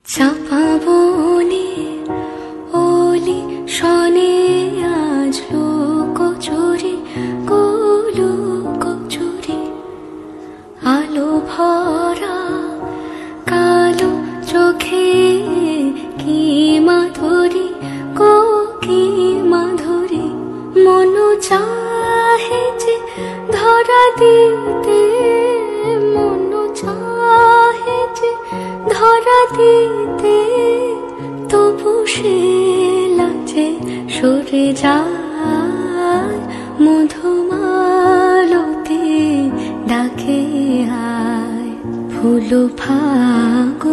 চাপা বনে ওলি শনে আজ লোকচুরি কচুরি আলো ভরা কালো চোখে কি মাধুরী কি মাধুরী মন চাহে যে ধরা দিতে মন চাহে যে ধরা দিতে তবু সে লাজে সরে যায় মধুমালতি ডাকে আয় ফুল ফাগুন